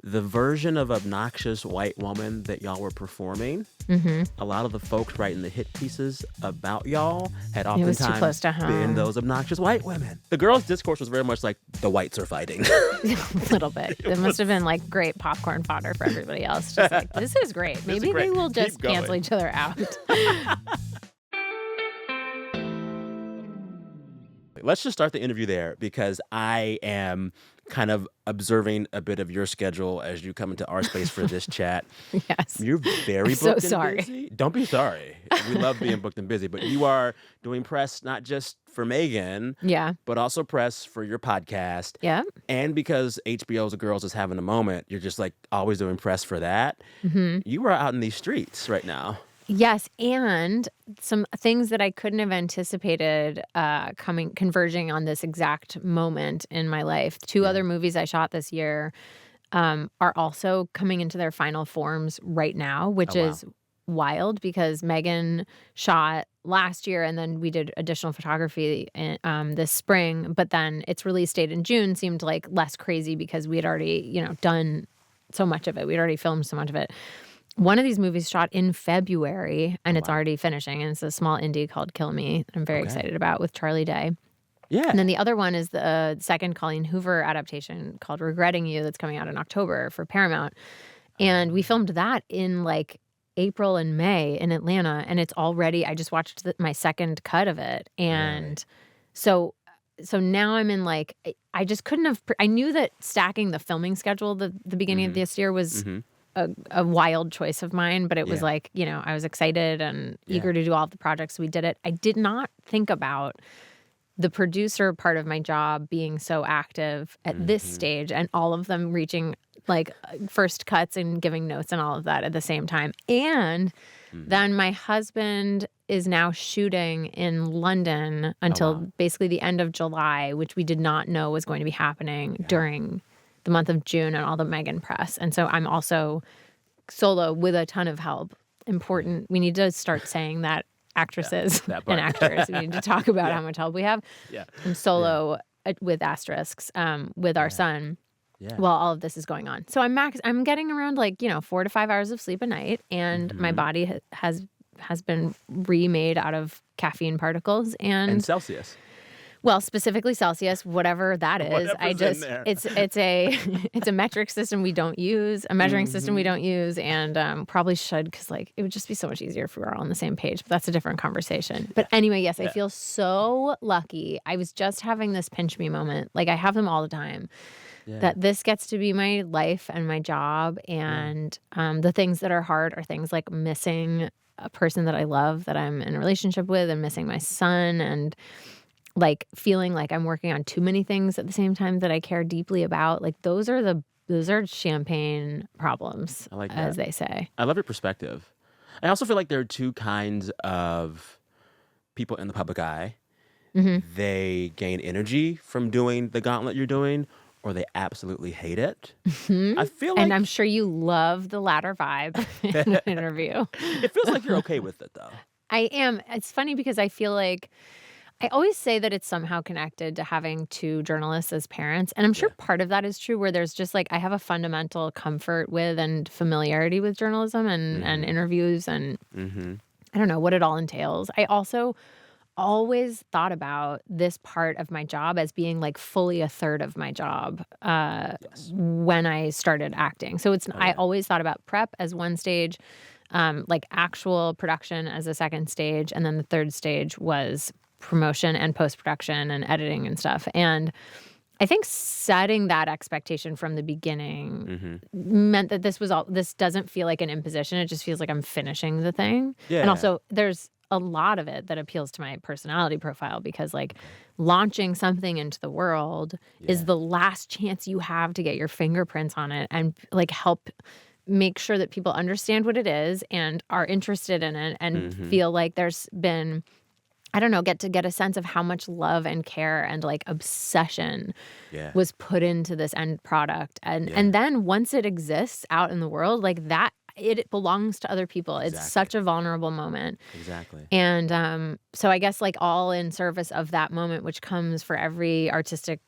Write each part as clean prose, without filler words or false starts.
the version of obnoxious white woman that y'all were performing, a lot of the folks writing the hit pieces about y'all had It was too close oftentimes to home. been those obnoxious white women. The girls' discourse was very much like the whites are fighting. A little bit. It must have been like great popcorn fodder for everybody else. Just like, this is great. Maybe great. they will Keep just going. cancel each other out. Let's just start the interview there because I am kind of observing a bit of your schedule as you come into our space for this chat. Yes. You're very I'm so booked and sorry. busy. Don't be sorry. We love being booked and busy, but you are doing press not just for M3GAN, Yeah. but also press for your podcast. Yeah. And because HBO's The Girls is having a moment, you're just like always doing press for that. You are out in these streets right now. Yes, and some things that I couldn't have anticipated converging on this exact moment in my life. Two other movies I shot this year are also coming into their final forms right now, which is wild because M3GAN shot last year and then we did additional photography this spring, but then its release date in June seemed like less crazy because we had already, done so much of it. We'd already filmed so much of it. One of these movies shot in February, and it's already finishing, and it's a small indie called Kill Me that I'm very excited about with Charlie Day. Yeah. And then the other one is the second Colleen Hoover adaptation called Regretting You that's coming out in October for Paramount. And we filmed that in like April and May in Atlanta, and it's already, I just watched my second cut of it. And so now I'm in like, I just couldn't have, I knew that stacking the filming schedule the beginning of this year was a wild choice of mine, but it was like, I was excited and eager to do all of the projects. We did it. I did not think about the producer part of my job being so active at this stage and all of them reaching like first cuts and giving notes and all of that at the same time. And then my husband is now shooting in London until basically the end of July, which we did not know was going to be happening during the month of June and all the M3GAN press. And so I'm also solo with a ton of help. Important. We need to start saying that actresses and actors. We need to talk about how much help we have. I'm solo with asterisks with our son while all of this is going on. So I'm getting around like, 4 to 5 hours of sleep a night, and my body has been remade out of caffeine particles and Celsius. Well, specifically Celsius, whatever that is. It's a metric system we don't use, a measuring system we don't use, and probably should because like it would just be so much easier if we were all on the same page. But that's a different conversation. But anyway, yes, I feel so lucky. I was just having this pinch me moment. Like I have them all the time. That this gets to be my life and my job, and the things that are hard are things like missing a person that I love, that I'm in a relationship with, and missing my son, and like feeling like I'm working on too many things at the same time that I care deeply about. Like those are champagne problems, I like that. as they say. I love your perspective. I also feel like there are two kinds of people in the public eye. They gain energy from doing the gauntlet you're doing, or they absolutely hate it. I feel like... And I'm sure you love the latter vibe in an interview. It feels like you're okay with it, though. I am. It's funny because I feel like I always say that it's somehow connected to having two journalists as parents. And I'm sure part of that is true, where there's just like I have a fundamental comfort with and familiarity with journalism and interviews and I don't know what it all entails. I also always thought about this part of my job as being like fully a third of my job when I started acting. So I always thought about prep as one stage, like actual production as a second stage, and then the third stage was promotion and post-production and editing and stuff. And I think setting that expectation from the beginning meant that this doesn't feel like an imposition. It just feels like I'm finishing the thing. Yeah. And also there's a lot of it that appeals to my personality profile because like launching something into the world is the last chance you have to get your fingerprints on it and like help make sure that people understand what it is and are interested in it and feel like there's been, I don't know, get a sense of how much love and care and like obsession was put into this end product. And then once it exists out in the world, like that, it belongs to other people. It's such a vulnerable moment. Exactly. And so I guess like all in service of that moment, which comes for every artistic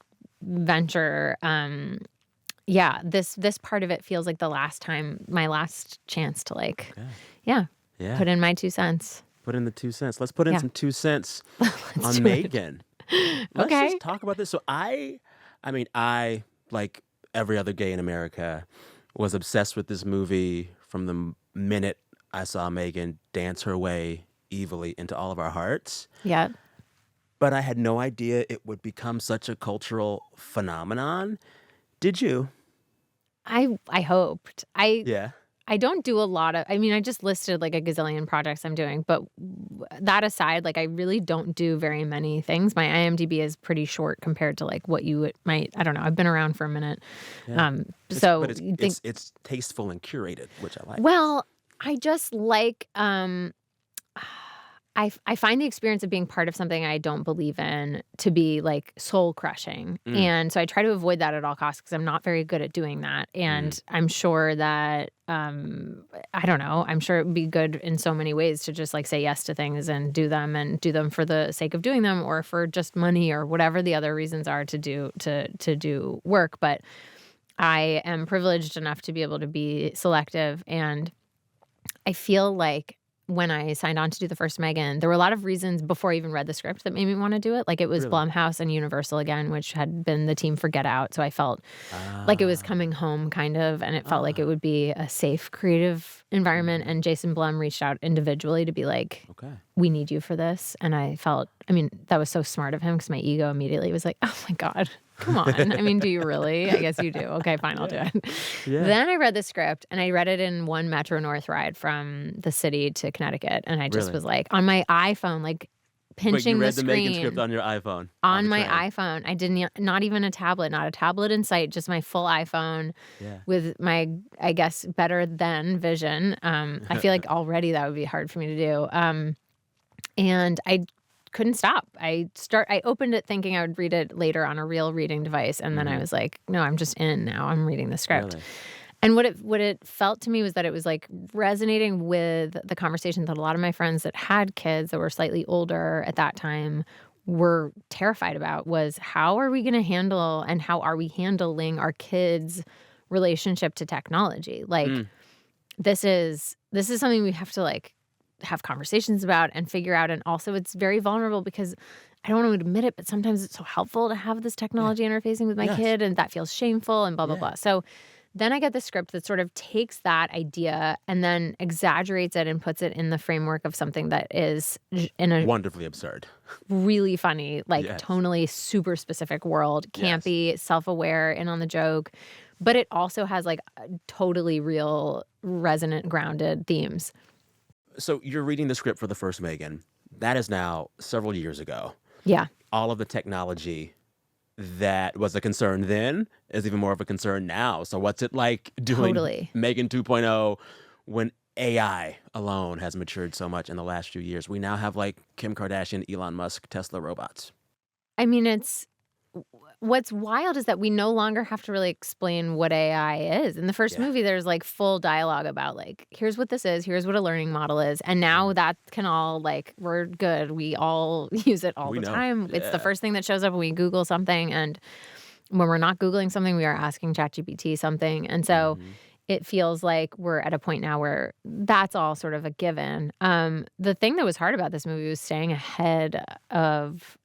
venture, yeah, this part of it feels like my last chance to like, Okay. yeah, Yeah. put in my 2 cents. Put in the 2 cents. Let's put in Yeah. some 2 cents Let's on do it. M3GAN. Let's Okay. just talk about this. So I mean, I, like every other gay in America, was obsessed with this movie from the minute I saw M3GAN dance her way evilly into all of our hearts. Yeah. But I had no idea it would become such a cultural phenomenon. Did you? I hoped. Yeah. I don't do a lot of I mean, I just listed like a gazillion projects I'm doing, but that aside, like I really don't do very many things. My IMDb is pretty short compared to like what you might I don't know. I've been around for a minute. Yeah. So But you think it's tasteful and curated, which I like. well, I just like I find the experience of being part of something I don't believe in to be like soul crushing. Mm, And so I try to avoid that at all costs because I'm not very good at doing that. mm. And I'm sure that I don't know, I'm sure it would be good in so many ways to just like say yes to things and do them for the sake of doing them or for just money or whatever the other reasons are to do work. But I am privileged enough to be able to be selective, and I feel like when I signed on to do the first M3GAN, there were a lot of reasons before I even read the script that made me want to do it. Like it was Really? Blumhouse and Universal again, which had been the team for Get Out. So I felt like it was Ah. coming home kind of, and it felt like it Ah. would be a safe creative environment. Mhm. And Jason Blum reached out individually to be like, Okay. we need you for this. And I mean, that was so smart of him because my ego immediately was like, oh my God, come on. I mean, do you really? I guess you do. Okay, fine, I'll do Yeah. it. Yeah. Then I read the script and I read it in one Metro North ride from the city to Connecticut. And I just Really? was like on my iPhone, like Wait, you pinching the read the M3GAN script screen on your iPhone on on the my train? iPhone. I didn't, not even not a tablet in sight, just my full iPhone Yeah. with my, I guess, better than vision. I feel like already that would be hard for me to do. And I couldn't stop. I opened it thinking I would read it later on a real reading device, and then I Mhm. was like, no, I'm just in now. I'm reading the script. Really? And what it felt to me was that it was like resonating with the conversation that a lot of my friends that had kids that were slightly older at that time were terrified about was how are we going to handle and how are we handling our kids' relationship to technology? Like Mm. this is something we have to like have conversations about and figure out. And also it's very vulnerable because I don't want to admit it, but sometimes it's so helpful to have this Yeah. technology interfacing with my Yes. kid and that feels shameful and blah, blah, Yeah. blah. So then I get the script that sort of takes that idea and then exaggerates it and puts it in the framework of something that is in a Wonderfully absurd. really funny, like Yes. tonally super specific world, Yes. campy, self-aware, in on the joke. But it also has like totally real, resonant, grounded themes. So you're reading the script for the first M3GAN. That is now several years ago. Yeah, All of the technology that was a concern then is even more of a concern now. So what's it like doing totally. M3GAN 2.0 when AI alone has matured so much in the last few years? We now have like Kim Kardashian, Elon Musk, Tesla robots. I mean, what's wild is that we no longer have to really explain what AI is. In the first Yeah. movie, there's like full dialogue about like, here's what this is, here's what a learning model is. And now that can all like, we're good. We all use it all We the know. time. It's the Yeah. first thing that shows up when we Google something. And when we're not Googling something, we are asking ChatGPT something. And so Mhm. it feels like we're at a point now where that's all sort of a given. The thing that was hard about this movie was staying ahead of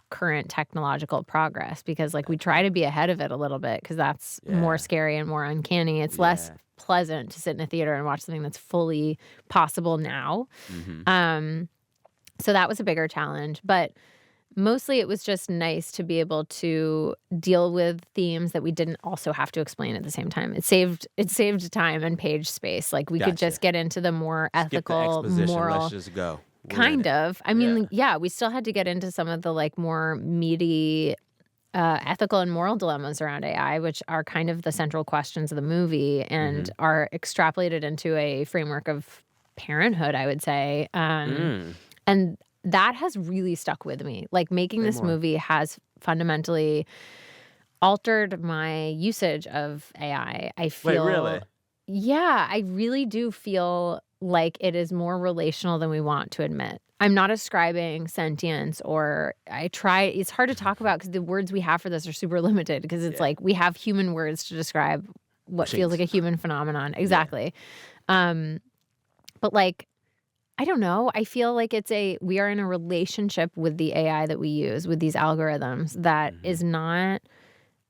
current technological progress because like we try to be ahead of it a little bit because that's more Yeah. scary and more uncanny. It's less Yeah. pleasant to sit in a theater and watch something that's fully possible now. Mhm. So that was a bigger challenge, but mostly it was just nice to be able to deal with themes that we didn't also have to explain at the same time. It saved time and page space. Like we could Gotcha. just get into the more Skip the ethical, exposition. moral. Let's just go. We're in Kind it. of. I Yeah. mean, yeah, we still had to get into some of the like more meaty ethical and moral dilemmas around AI, which are kind of the central questions of the movie and Mhm. are extrapolated into a framework of parenthood, I would say. Mm. And that has really stuck with me. Like making Say this more. movie has fundamentally altered my usage of AI. I Wait, really? feel, yeah, I really do feel like it is more relational than we want to admit. I'm not ascribing sentience or it's hard to talk about because the words we have for this are super limited because it's like we have human words to describe what feels like a human phenomenon. Exactly. But like, I don't know. I feel like we are in a relationship with the AI that we use, with these algorithms that is not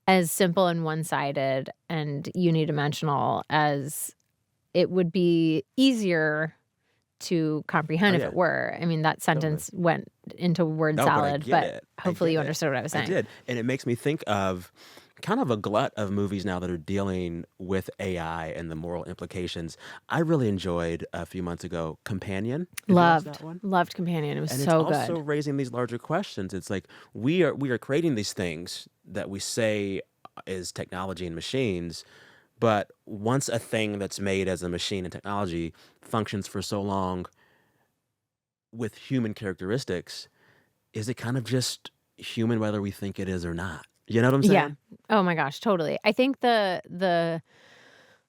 as simple and one-sided and unidimensional as it would be easier to comprehend if it were. I mean, that sentence went into word salad, but hopefully you understood what I was saying. I did. And it makes me think of kind of a glut of movies now that are dealing with AI and the moral implications. I really enjoyed a few months ago Companion. Loved Companion. It was so good. And it's also raising these larger questions. It's like we are creating these things that we say is technology and machines, but once a thing that's made as a machine and technology functions for so long with human characteristics, is it kind of just human whether we think it is or not? You know what I'm saying? Yeah. Oh my gosh, totally. I think the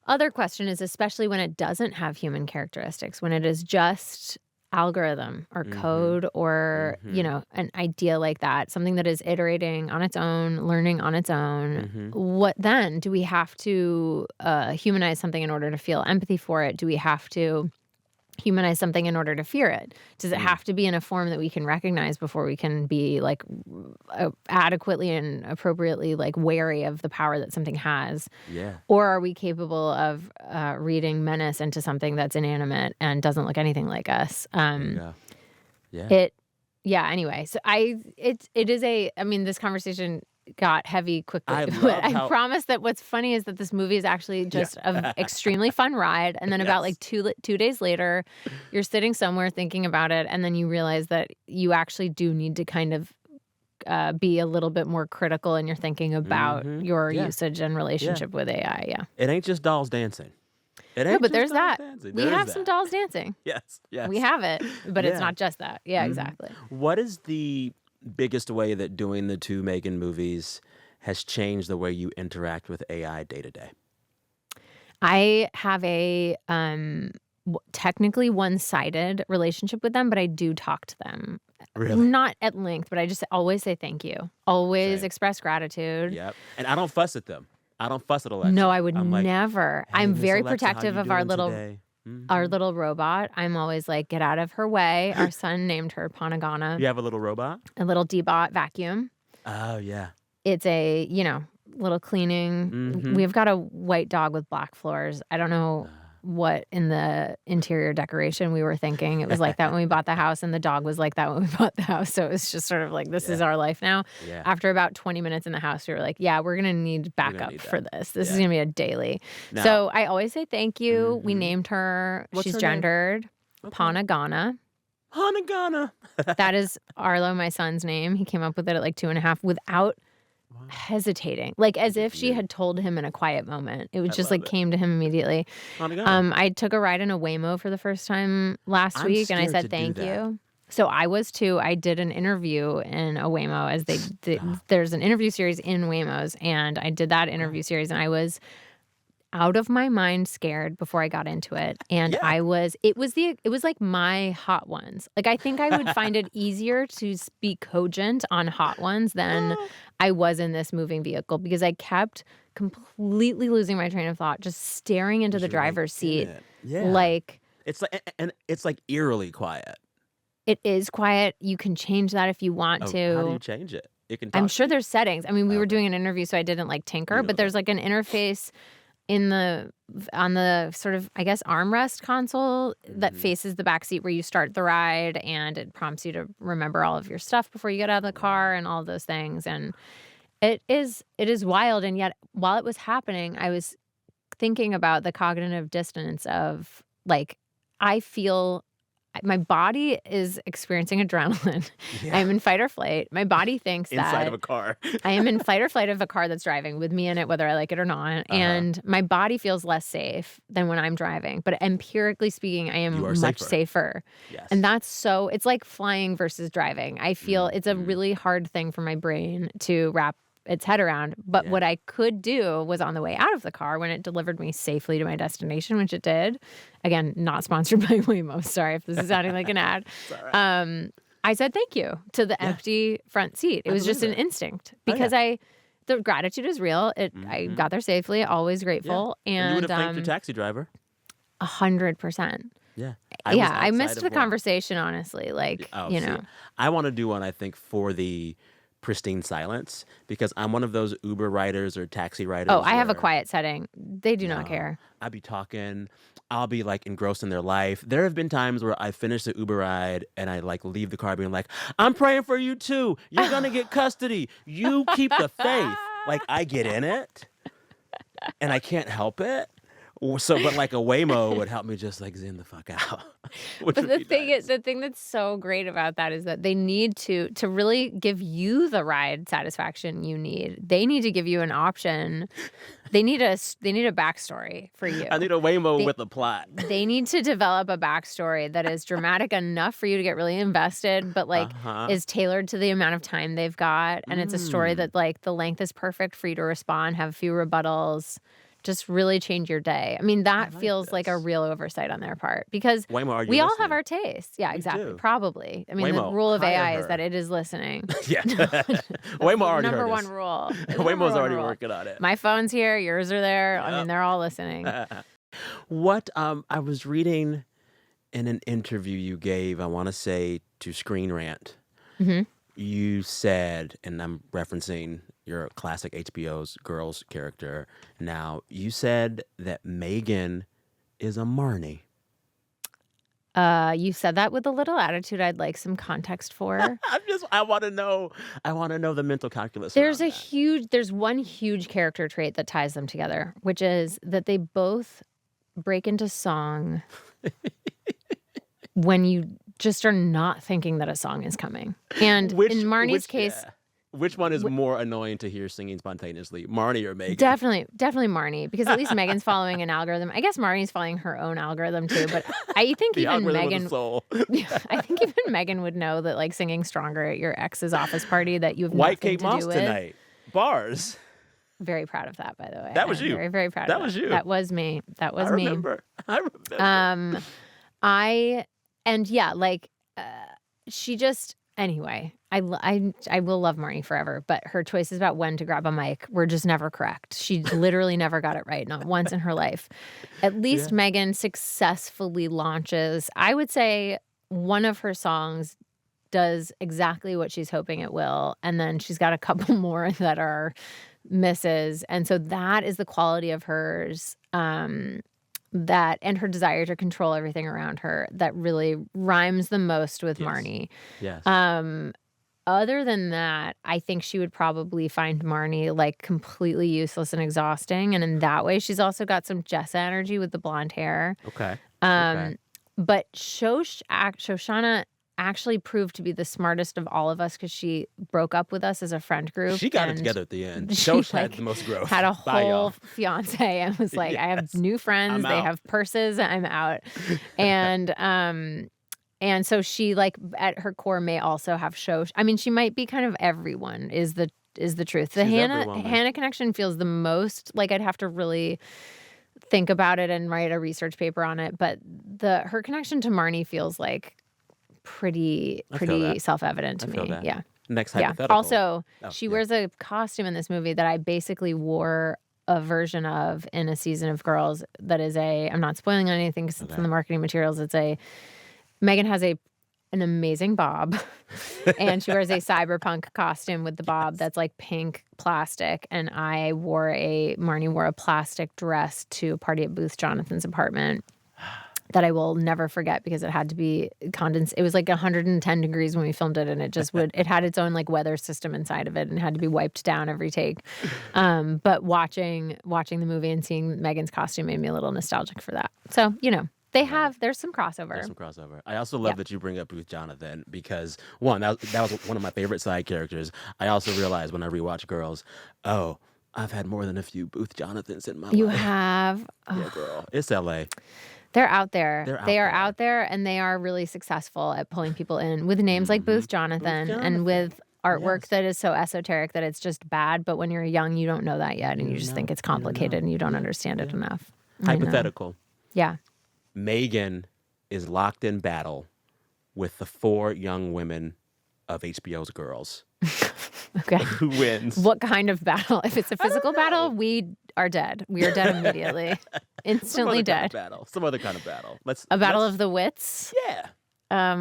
other question is, especially when it doesn't have human characteristics, when it is just algorithm or code or, an idea like that, something that is iterating on its own, learning on its own. What then? Do we have to humanize something in order to feel empathy for it? Do we have to humanize something in order to fear it? Does it have to be in a form that we can recognize before we can be like adequately and appropriately like wary of the power that something has? Yeah. Or are we capable of reading menace into something that's inanimate and doesn't look anything like us? Anyway, so this conversation got heavy quickly. I promise that what's funny is that this movie is actually just an extremely fun ride. And then about like 2 days later, you're sitting somewhere thinking about it. And then you realize that you actually do need to kind of be a little bit more critical in your thinking about your usage and relationship with AI. Yeah. It ain't just dolls dancing. But there's that. We have some dolls dancing. Yes. We have it, but it's not just that. Yeah, exactly. What is the biggest way that doing the two M3GAN movies has changed the way you interact with AI day to day? I have a technically one-sided relationship with them, but I do talk to them. Really? Not at length, but I just always say thank you. Always express gratitude. Yep. And I don't fuss at them. I don't fuss at Alexa. No, I would like, never. Hey, I'm Miss very Alexa, protective how you of our doing little today? our little robot. I'm always like, get out of her way. Our son named her Panagana. You have a little robot? A little D-Bot vacuum. Oh, yeah. It's a, little cleaning. We've got a white dog with black floors. I don't know what in the interior decoration we were thinking. It was like that when we bought the house, and the dog was like that when we bought the house. So it was just sort of like, this is our life now. Yeah. After about 20 minutes in the house, we were like, yeah, we're going to need backup for this. This is going to be a daily. Now, so I always say thank you. We named her. She's her gendered. Okay. Panagana. Panagana. That is Arlo, my son's name. He came up with it at like 2.5 without hesitating, like as if she had told him in a quiet moment. It was just like came to him immediately. I took a ride in a Waymo for the first time last week, and I said thank you. So I was too. I did an interview in a Waymo, as there's an interview series in Waymos, and I did that interview series, and I was out of my mind scared before I got into it. And it was like my hot ones. Like, I think I would find it easier to be cogent on hot ones than I was in this moving vehicle, because I kept completely losing my train of thought, just staring into the driver's seat. Yeah. Like, it's like eerily quiet. It is quiet. You can change that if you want to. How do you change it? It can I'm sure there's settings. I mean, we were doing an interview, so I didn't like tinker, but there's like an interface on the sort of, I guess, armrest console that faces the back seat, where you start the ride, and it prompts you to remember all of your stuff before you get out of the car and all of those things. And it is wild. And yet, while it was happening, I was thinking about the cognitive dissonance of, like, I feel my body is experiencing adrenaline. Yeah. I'm in fight or flight. My body thinks inside of a car. I am in fight or flight of a car that's driving with me in it, whether I like it or not. And my body feels less safe than when I'm driving. But empirically speaking, I am much safer. Yes. And it's like flying versus driving. I feel it's a really hard thing for my brain to wrap its head around. But what I could do was on the way out of the car when it delivered me safely to my destination, which it did. Again, not sponsored by Waymo. Sorry if this is sounding like an ad. I said thank you to the empty front seat. It was just an instinct because the gratitude is real. I got there safely, always grateful. And you would have thanked your taxi driver. 100%. Yeah. I missed the conversation, honestly. Like, I want to do one, I think, for the pristine silence because I'm one of those Uber riders or taxi riders. Oh, I have a quiet setting. They do not care. I'd be talking. I'll be like engrossed in their life. There have been times where I finish the Uber ride and I like leave the car being like, I'm praying for you too. You're going to get custody. You keep the faith. Like I get in it and I can't help it. So, but like a Waymo would help me just like zen the fuck out. But the thing that's so great about that is that they need to really give you the ride satisfaction you need. They need to give you an option. They need a backstory for you. I need a Waymo with a plot. They need to develop a backstory that is dramatic enough for you to get really invested, but like is tailored to the amount of time they've got. And it's a story that like the length is perfect for you to respond, have a few rebuttals. Just really change your day. I mean, that feels like a real oversight on their part because Waymo, we all have our tastes. Yeah, exactly. Probably. I mean, Waymo, the rule of AI is that it is listening. Yeah. Waymo already number heard one us. rule. Waymo's already working on it. My phone's here. Yours are there. I mean, they're all listening. What I was reading in an interview you gave, I want to say to Screen Rant, you said, and I'm referencing your classic HBO's Girls character now, you said that M3GAN is a Marnie. You said that with a little attitude I'd like some context for. I want to know the mental calculus. There's one huge character trait that ties them together, which is that they both break into song when you just are not thinking that a song is coming. And in Marnie's case... Yeah. Which one is more annoying to hear singing spontaneously, Marnie or M3GAN? Definitely Marnie, because at least M3GAN's following an algorithm. I guess Marnie's following her own algorithm too, but I think even M3GAN, I think even M3GAN would know that like singing "Stronger" at your ex's office party that you have White nothing Kate to Moss do with. tonight, bars. Very proud of that, by the way. That was you. Very, very proud. That of was you. That was me. That was me. I remember. She just. Anyway, I will love Marnie forever, but her choices about when to grab a mic were just never correct. She literally never got it right, not once in her life. At least M3GAN successfully launches. I would say one of her songs does exactly what she's hoping it will, and then she's got a couple more that are misses. And so that is the quality of hers. That and her desire to control everything around her that really rhymes the most with Marnie. Yes. Other than that, I think she would probably find Marnie like completely useless and exhausting. And in that way, she's also got some Jessa energy with the blonde hair. Okay. But Shoshana actually proved to be the smartest of all of us because she broke up with us as a friend group. She got it together at the end. Shosh had the most growth. Had a whole fiance and was like, I have new friends. They have purses. I'm out. And so she like at her core may also have Shosh. I mean, she might be kind of everyone is the truth. The Hannah connection feels the most like I'd have to really think about it and write a research paper on it. But her connection to Marnie feels like pretty self-evident to me. That. Yeah. Next hypothetical. Also, she wears a costume in this movie that I basically wore a version of in a season of Girls that is I'm not spoiling anything because it's in the marketing materials. M3GAN has an amazing bob and she wears a cyberpunk costume with the bob that's like pink plastic. And Marnie wore a plastic dress to a party at Booth Jonathan's apartment that I will never forget because it had to be it was like 110 degrees when we filmed it, and it had its own like weather system inside of it and had to be wiped down every take. But watching the movie and seeing M3GAN's costume made me a little nostalgic for that. So, there's some crossover. I also love that you bring up Booth Jonathan because one, that was one of my favorite side characters. I also realized when I rewatch Girls, I've had more than a few Booth Jonathans in my life. You have? Yeah, girl. It's LA. They're out there. They are out there, and they are really successful at pulling people in with names like Booth Jonathan and with artwork Yes. that is so esoteric that it's just bad, but when you're young, you don't know that yet, and you just think it's You don't know. complicated and you don't Yeah. understand it Yeah. enough. I know. Hypothetical. Yeah. M3GAN is locked in battle with the 4 young women of HBO's Girls. Okay. Who wins? What kind of battle? If it's a physical battle, know. we are dead. We are dead immediately. Instantly dead. Some other kind of battle. A battle of the wits. Yeah.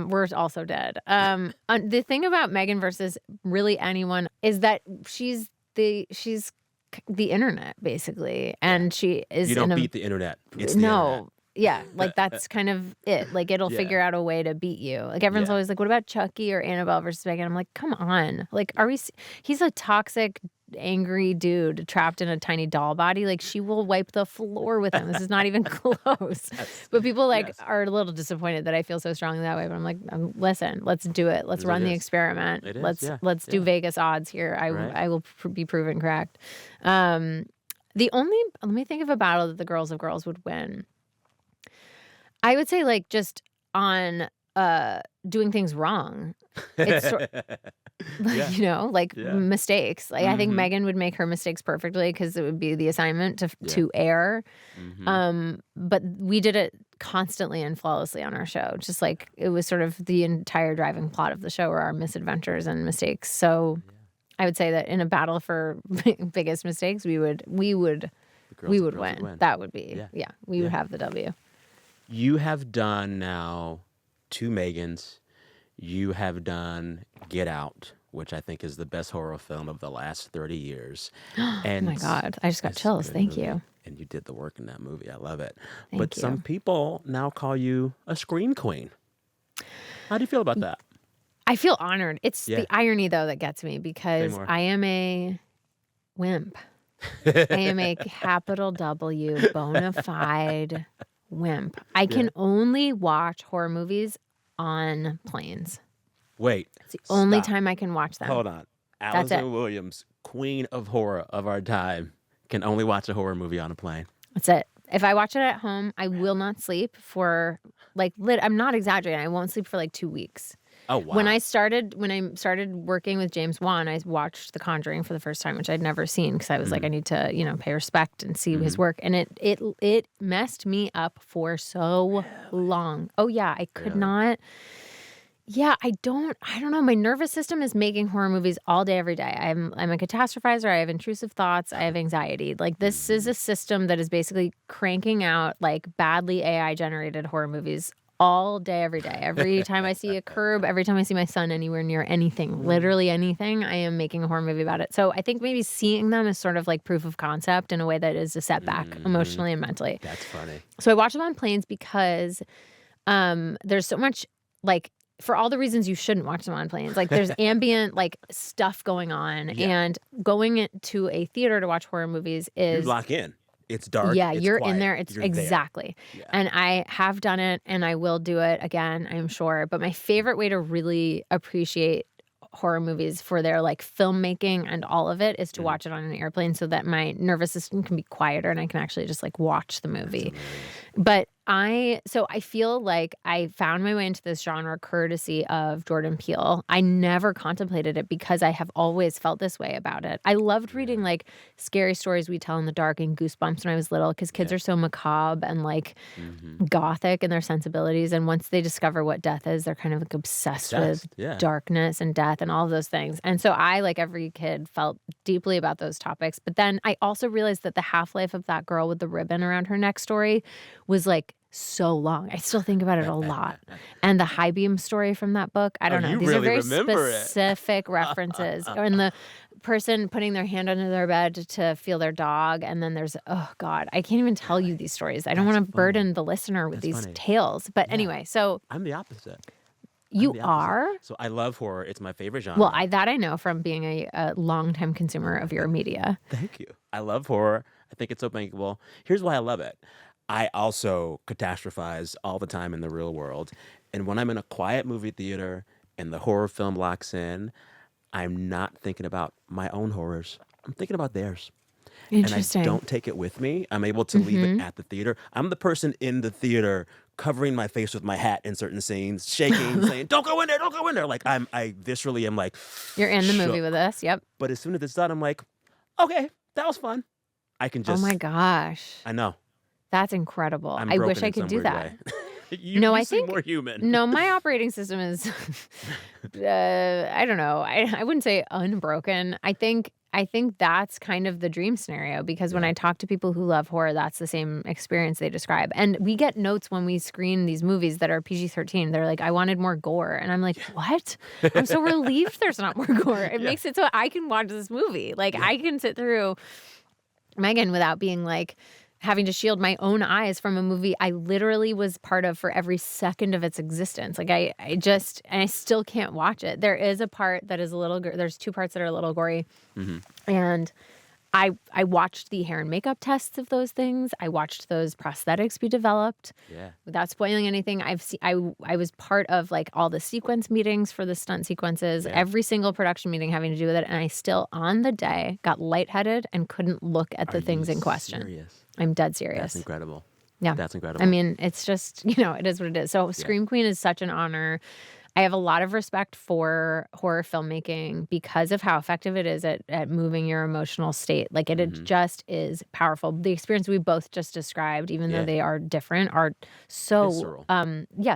We're also dead. The thing about M3GAN versus really anyone is that she's the internet basically, and she is You don't beat the internet. It's the no. internet. Yeah, like that's kind of it. Like it'll Yeah. figure out a way to beat you. Like everyone's Yeah. always like, "What about Chucky or Annabelle versus M3GAN?" I'm like, "Come on!" Like, are we? He's a toxic, angry dude trapped in a tiny doll body. Like she will wipe the floor with him. This is not even close. But people like are a little disappointed that I feel so strongly that way. But I'm like, listen, let's do it. Let's run the experiment. It is, Let's do Vegas odds here. I will be proven correct. Let me think of a battle that the girls of girls would win. I would say like just on doing things wrong. It's mistakes. Like I think M3GAN would make her mistakes perfectly because it would be the assignment to air. But we did it constantly and flawlessly on our show. Just like it was sort of the entire driving plot of the show were our misadventures and mistakes. So I would say that in a battle for biggest mistakes, we would win. That would be we would have the W. You have done now 2 M3GANs. You have done Get Out, which I think is the best horror film of the last 30 years. And oh my God. I just got chills. Thank you. And you did the work in that movie. I love it. Thank you. Some people now call you a scream queen. How do you feel about that? I feel honored. It's the irony, though, that gets me because I am a wimp. I am a capital W bona fide wimp. I can only watch horror movies on planes. Wait. It's the only time I can watch them. Hold on. Allison Williams, queen of horror of our time, can only watch a horror movie on a plane. That's it. If I watch it at home, I will not sleep for I'm not exaggerating. I won't sleep for 2 weeks. Oh, wow. When I started working with James Wan, I watched The Conjuring for the first time, which I'd never seen because I was like, I need to, pay respect and see his work. And it messed me up for so long. Oh yeah, I could not. Yeah, I don't know. My nervous system is making horror movies all day, every day. I'm a catastrophizer. I have intrusive thoughts. I have anxiety. Like this is a system that is basically cranking out badly AI generated horror movies all day, every day. Every time I see a curb, every time I see my son anywhere near anything, literally anything, I am making a horror movie about it. So I think maybe seeing them is sort of like proof of concept in a way that is a setback emotionally and mentally. That's funny. So I watch them on planes because there's so much for all the reasons you shouldn't watch them on planes. There's ambient stuff going on, and going to a theater to watch horror movies is you lock in. It's dark. Yeah, it's you're quiet, in there. It's exactly. There. Yeah. And I have done it, and I will do it again, I'm sure. But my favorite way to really appreciate horror movies for their filmmaking and all of it is to watch it on an airplane so that my nervous system can be quieter and I can actually just watch the movie. But I feel like I found my way into this genre courtesy of Jordan Peele. I never contemplated it because I have always felt this way about it. I loved reading scary stories we tell in the dark and Goosebumps when I was little because kids are so macabre and gothic in their sensibilities. And once they discover what death is, they're kind of obsessed with darkness and death and all of those things. And so I, like every kid, felt deeply about those topics. But then I also realized that the half-life of that girl with the ribbon around her neck story was so long. I still think about it a lot. And the high beam story from that book, I don't know. These really are very specific references. And the person putting their hand under their bed to feel their dog. And then there's, oh God, I can't even tell you these stories. I don't want to burden the listener with these tales. But anyway, so. I'm the opposite. You are? So I love horror. It's my favorite genre. Well, I know from being a longtime consumer of your media. Thank you. I love horror. I think it's so bankable. Here's why I love it. I also catastrophize all the time in the real world. And when I'm in a quiet movie theater and the horror film locks in, I'm not thinking about my own horrors. I'm thinking about theirs. Interesting. And I don't take it with me. I'm able to leave it at the theater. I'm the person in the theater covering my face with my hat in certain scenes, shaking, saying, "Don't go in there, don't go in there." Like I viscerally am like, You're in the movie shook. with us. Yep. But as soon as it's done, I'm like, okay, that was fun. I can Oh my just, gosh. I know, That's incredible. I'm I wish broken I in could some do weird that. way. You, No, you I seem think more human. no, my operating system is I don't know. I wouldn't say unbroken. I think that's kind of the dream scenario because when Yeah. I talk to people who love horror, that's the same experience they describe. And we get notes when we screen these movies that are PG-13. They're like, "I wanted more gore." And I'm like, "What?" I'm so relieved there's not more gore. It Yeah. makes it so I can watch this movie. Like Yeah. I can sit through M3GAN without being like having to shield my own eyes from a movie I literally was part of for every second of its existence. Like I just and I still can't watch it. There is a part that is a little there's two parts that are a little gory. Hmm. And I watched the hair and makeup tests of those things. I watched those prosthetics be developed Yeah. without spoiling anything. I was part of like all the sequence meetings for the stunt sequences, Yeah. every single production meeting having to do with it, and I still on the day got lightheaded and couldn't look at the Are things you in question. serious? I'm dead That's serious. incredible. Yeah. That's incredible. I mean, it's just, it is what it is. So Scream Queen is such an honor. I have a lot of respect for horror filmmaking because of how effective it is at moving your emotional state. Like it just is powerful. The experience we both just described, even though Yeah. they are different, are so Visceral.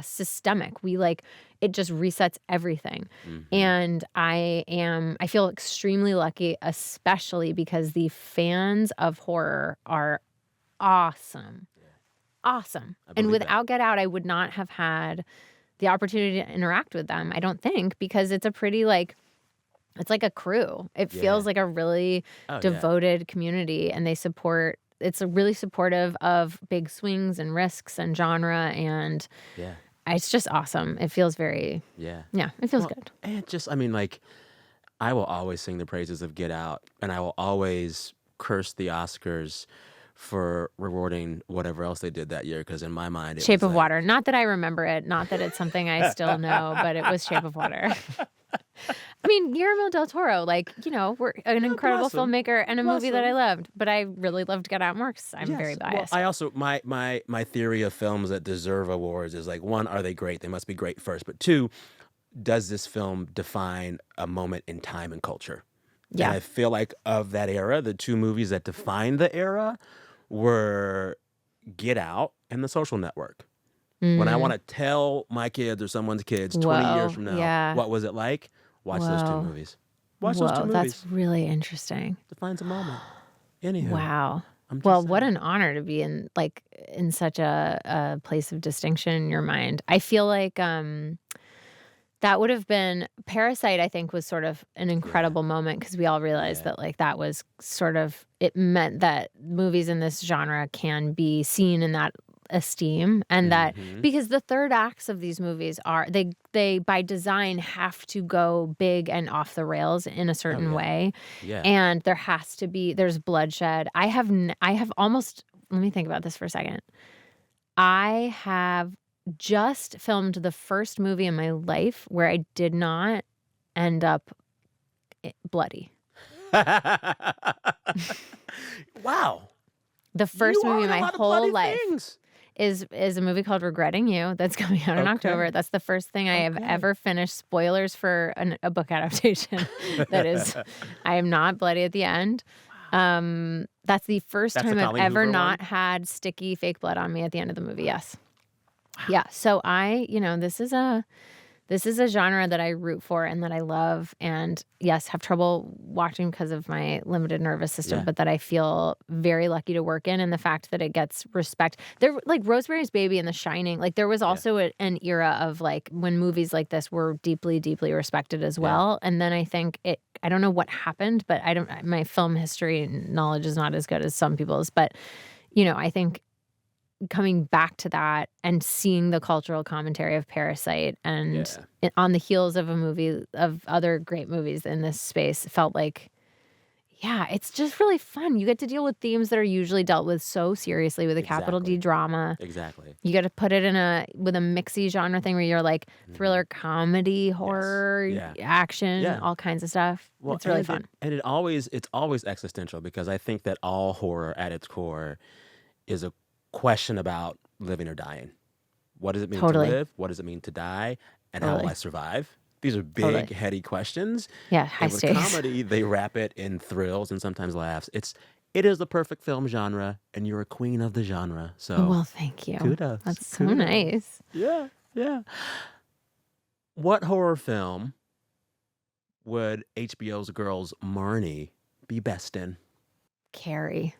systemic. It just resets everything. Mhm. And I feel extremely lucky, especially because the fans of horror are awesome. Awesome. I And believe that. without Get Out, I would not have had the opportunity to interact with them, I don't think, because it's a pretty it's like a crew. It feels Yeah. like a really Oh, yeah. devoted community, and it's a really supportive of big swings and risks and genre, and Yeah. it's just awesome. It feels very, Yeah. it feels Well, good. and just, I mean, like, I will always sing the praises of Get Out, and I will always curse the Oscars for rewarding whatever else they did that year, because in my mind, it Shape was of Water. Not that I remember it, not that it's something I still know, but it was Shape of Water. I mean, Guillermo del Toro, we're an incredible bless him. filmmaker and a Bless movie that I him. loved, but I really loved Get Out more because I'm very Yes. Well, biased. I also, my theory of films that deserve awards is like, one, are they great? They must be great first. But two, does this film define a moment in time and culture? Yeah. And I feel like of that era, the two movies that defined the era were Get Out and The Social Network. When I want to tell my kids or someone's kids 20 years Whoa, from now, yeah. what was it like? Watch those two Whoa. movies. Watch those two Whoa, movies. that's really interesting. Defines a moment. Anywho, Wow. I'm just Well, what saying. an honor to be in such a place of distinction in your mind. I feel like that would have been Parasite, I think, was sort of an incredible moment because we all realized Yeah. that that was sort of it meant that movies in this genre can be seen in that esteem, and that Mhm. because the third acts of these movies are they by design have to go big and off the rails in a certain yeah. way, Yeah. and there's bloodshed. I have almost let me think about this for a second. I have just filmed the first movie in my life where I did not end up bloody. Wow. The first You are movie in in a my lot of whole bloody life things. is a movie called Regretting You that's coming out in October. Okay. That's the first thing I have Okay. ever finished. Spoilers for a book adaptation. That is, I am not bloody at the end. That's the first That's the time I've Colleen ever Hoover not one? had sticky fake blood on me at the end of the movie. Yes. Yeah. So this is a genre that I root for and that I love, and yes, have trouble watching because of my limited nervous system, Yeah. but that I feel very lucky to work in, and the fact that it gets respect. There, like Rosemary's Baby and The Shining, like there was also an era of like when movies like this were deeply, deeply respected as well. And then I think I don't know what happened, but my film history knowledge is not as good as some people's, but I think coming back to that and seeing the cultural commentary of Parasite and on the heels of a movie of other great movies in this space felt like, it's just really fun. You get to deal with themes that are usually dealt with so seriously with a capital D drama. Exactly. You got to put it with a mixy genre thing where you're like thriller, comedy, horror, action, all kinds of stuff. Well, it's really fun. And it's always existential, because I think that all horror at its core is a question about living or dying. What does it mean to Totally. live? What does it mean to die? And how will I Totally. survive? These are Totally. big, heady questions. Yeah, high And with stakes. comedy, they wrap it in thrills and sometimes laughs. It is the perfect film genre, and you're a queen of the genre. So Well, thank you. kudos. That's so Kudos. nice. Yeah, yeah. What horror film would HBO's Girls Marnie be best in? Carrie.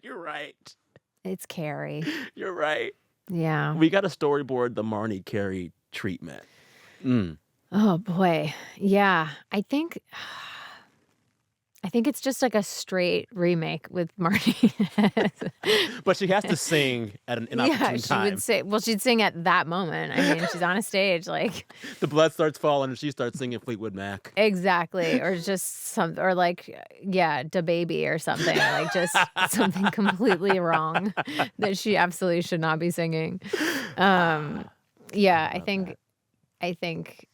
You're right. It's Carrie. You're right. Yeah. We got to storyboard the Marnie Carrie treatment. Mm. Oh boy. Yeah. I think it's just like a straight remake with Marnie. But she has to sing at an Yeah, inopportune she time. would say, well, she'd sing at that moment. I mean, she's on a stage, like, The blood starts falling and she starts singing Fleetwood Mac. exactly. Or just some, or like, yeah, Da Baby or something, like just something completely wrong that she absolutely should not be singing. Yeah, I love I think,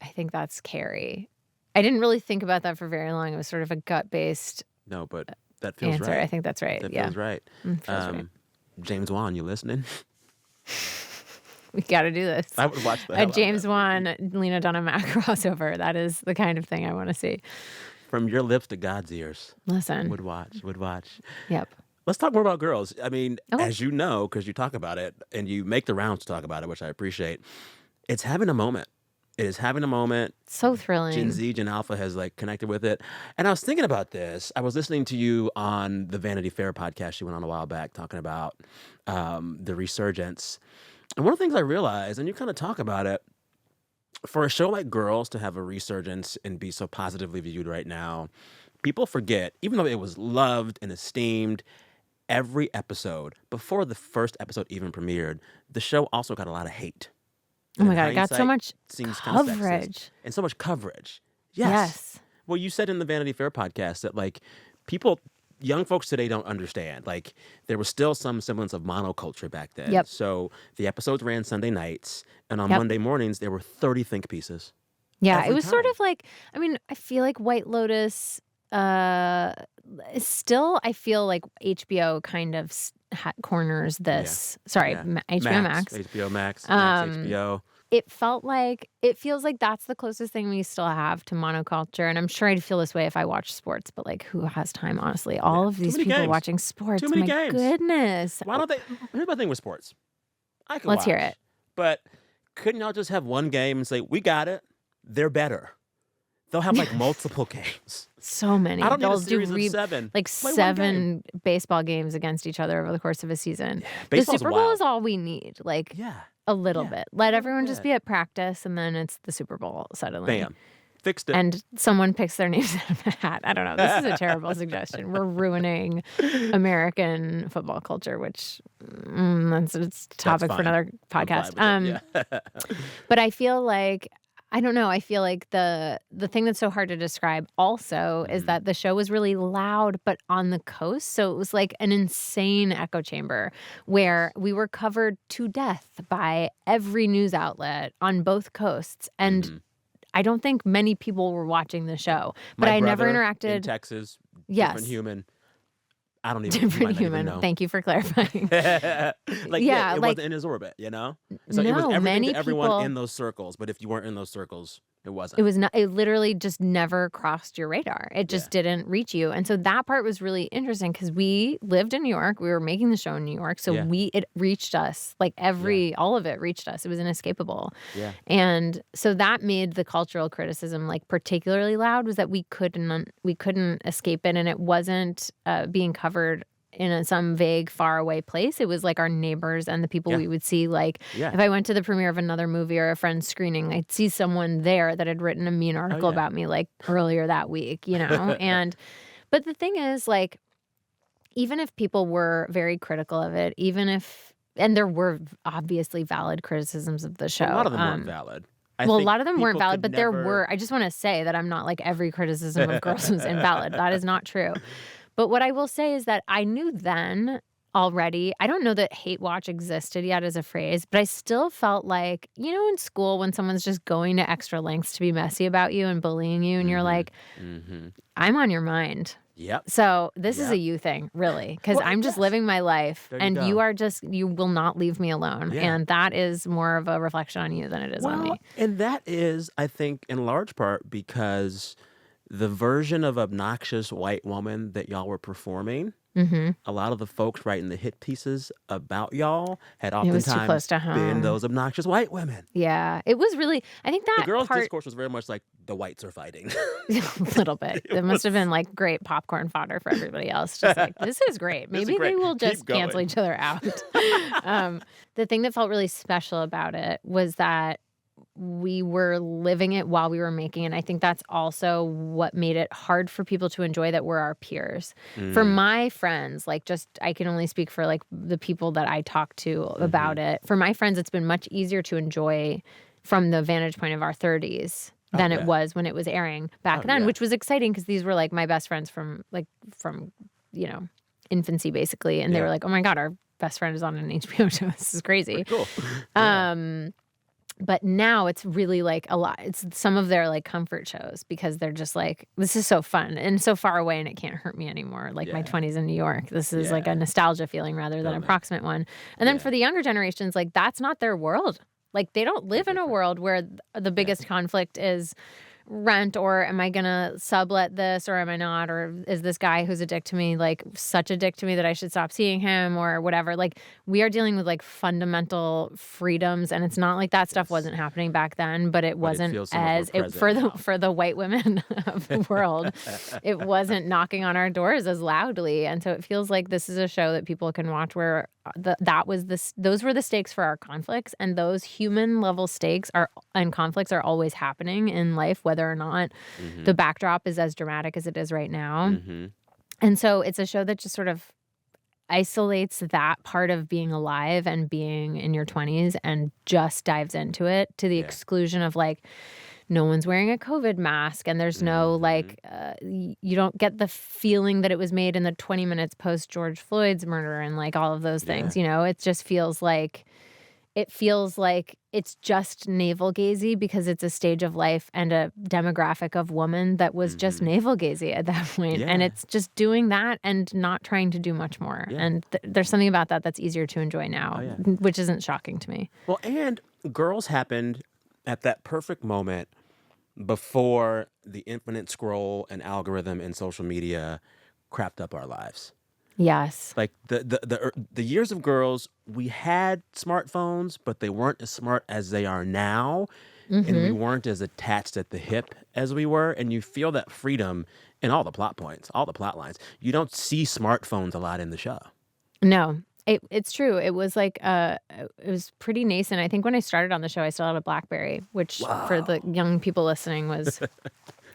I think that's Carrie. I didn't really think about that for very long. It was sort of a gut-based No, but that feels answer. right. I think that's right. That Yeah. feels right. Feels right. James Wan, you listening? We got to do this. I would watch the A hell out of James that. Wan, Lena Dunham crossover. That is the kind of thing I want to see. From your lips to God's ears. Listen. Would watch. Yep. Let's talk more about Girls. I mean, Okay. as you know, because you talk about it and you make the rounds to talk about it, which I appreciate, it's having a moment. It is having a moment. So thrilling. Gen Z, Gen Alpha has like connected with it. And I was thinking about this. I was listening to you on the Vanity Fair podcast you went on a while back talking about the resurgence. And one of the things I realized, and you kind of talk about it, for a show like Girls to have a resurgence and be so positively viewed right now, people forget, even though it was loved and esteemed, every episode, before the first episode even premiered, the show also got a lot of hate. Oh my In God, it got so hindsight, much seems kind of sexist. coverage. And so much coverage. Yes. Yes. Well, you said in the Vanity Fair podcast that like people, young folks today don't understand. Like there was still some semblance of monoculture back then. Yep. So the episodes ran Sunday nights, and on Yep. Monday mornings there were 30 think pieces. Yeah, it Every was sort time. of like, I mean, I feel like White Lotus is still, I feel like HBO kind of corners this. Sorry, Yeah. HBO Max. HBO Max, Um, HBO. It feels like that's the closest thing we still have to monoculture. And I'm sure I'd feel this way if I watched sports, but like who has time, honestly? All of these many people games. watching sports. Too many My games. goodness. Why don't they? Here's my thing with sports. I can Let's hear watch, it. But couldn't y'all just have one game and say, we got it? They're better. They'll have like multiple games. So many. I don't need They'll a series do of 7. like Play one game. 7 baseball games against each other over the course of a season. The Baseball's Super Bowl wild. is all we need. Like Yeah. a little Yeah. bit. Let little everyone just bit. be at practice, and then it's the Super Bowl suddenly. Bam. Fixed it. And someone picks their names out of a hat. I don't know. This is a terrible suggestion. We're ruining American football culture, which it's a topic for fine. another I'm fine podcast. with it. Yeah. But I feel like, I don't know. I feel like the thing that's so hard to describe also is that the show was really loud, but on the coast. So it was like an insane echo chamber where we were covered to death by every news outlet on both coasts. And I don't think many people were watching the show, but My I never brother interacted. in Texas, Yes. different human. I don't even Different might not even human. know. Thank you for clarifying. Like Yeah, it like- wasn't in his orbit, you know? So it was No, everything many to everyone people- in those circles, but if you weren't in those circles, it wasn't. It was not. It literally just never crossed your radar. It just Yeah. didn't reach you, and so that part was really interesting because we lived in New York. We were making the show in New York, so Yeah. it reached us. Like all of it reached us. It was inescapable, Yeah. and so that made the cultural criticism like particularly loud. Was that we couldn't escape it, and it wasn't being covered in some vague, faraway place. It was like our neighbors and the people Yeah. we would see. Like Yeah. if I went to the premiere of another movie or a friend's screening, I'd see someone there that had written a mean article yeah. about me like earlier that week, you know? But the thing is, like, even if people were very critical of it, and there were obviously valid criticisms of the show. A lot of them weren't valid. I A think lot of them weren't people valid, could but there never- were. I just want to say that I'm not like every criticism of Girls was invalid. That is not true. But what I will say is that I knew then already, I don't know that hate watch existed yet as a phrase, but I still felt like, you know, in school when someone's just going to extra lengths to be messy about you and bullying you, and you're like, Mhm. I'm on your mind. Yep. So this is a Yep. you thing, really, because Well, I'm just yes. living my life, There you and you go. are just you will not leave me alone, Yeah. and that is more of a reflection on you than it is on Well, me. and that is, I think, in large part because the version of obnoxious white woman that y'all were performing, Mhm. a lot of the folks writing the hit pieces about y'all had It was too close oftentimes to been home. those obnoxious white women. Yeah, it was really I think The that girls' part discourse was very much like the whites are fighting. a little bit. It It must have was been, like, great popcorn fodder for everybody else, just like, "This is great. this is Maybe they great. will Keep just cancel going. each other out." Um, the thing that felt really special about it was that we were living it while we were making it, and I think that's also what made it hard for people to enjoy that were our peers. For Mm, my friends, like, just I can only speak for, like, the people that I talk to mhm. about it. For my friends, it's been much easier to enjoy from the vantage point of our 30s Oh, than it yeah. was when it was airing back Oh, then, yeah. which was exciting because these were, like, my best friends from, you know, infancy, basically, and they were Yeah. like, "Oh my god, our best friend is on an HBO show. This is crazy." Pretty cool. Yeah. Um but now it's really, like, a lot it's some of their, like, comfort shows because they're just like, "This is so fun and so far away, and it can't hurt me anymore," like my Yeah. 20s in New York. This is, like, a Yeah. nostalgia feeling rather than a Totally. proximate one. And then Yeah. for the younger generations, like, that's not their world. Like, they don't Way live in a different. world where the Yeah. biggest conflict is rent or am I gonna sublet this or am I not? Or is this guy who's a dick to me, like, such a dick to me that I should stop seeing him or whatever? Like, we are dealing with, like, fundamental freedoms, and it's not like that stuff Yes. wasn't happening back then, but it But it wasn't feels so much more as it present now. for the white women of the world, it wasn't knocking on our doors as loudly, and so it feels like this is a show that people can watch where, those were the stakes for our conflicts, and those human level stakes are and conflicts are always happening in life, whether or not the Mhm. backdrop is as dramatic as it is right now. Mhm. And so it's a show that just sort of isolates that part of being alive and being in your 20s and just dives into it to the Yeah. exclusion of, like, no one's wearing a COVID mask and there's no, Mhm. like, you don't get the feeling that it was made in the 20 minutes post George Floyd's murder and, like, all of those things, Yeah. you know? It just feels like it's just navel-gazy because it's a stage of life and a demographic of woman that was just Mhm. navel-gazy at that point, and Yeah. it's just doing that and not trying to do much more, Yeah. and there's something about that that's easier to enjoy Oh, now, yeah. which isn't shocking to me. Well, and Girls happened at that perfect moment before the infinite scroll and algorithm and social media crapped up our lives. Yes. Like the years of Girls, we had smartphones, but they weren't as smart as they are now, and we Mhm. weren't as attached at the hip as we were. And you feel that freedom in all the plot points, all the plot lines. You don't see smartphones a lot in the show. No, it's true. It was like, it was pretty nascent. I think when I started on the show, I still had a BlackBerry, which for the Wow, young people listening was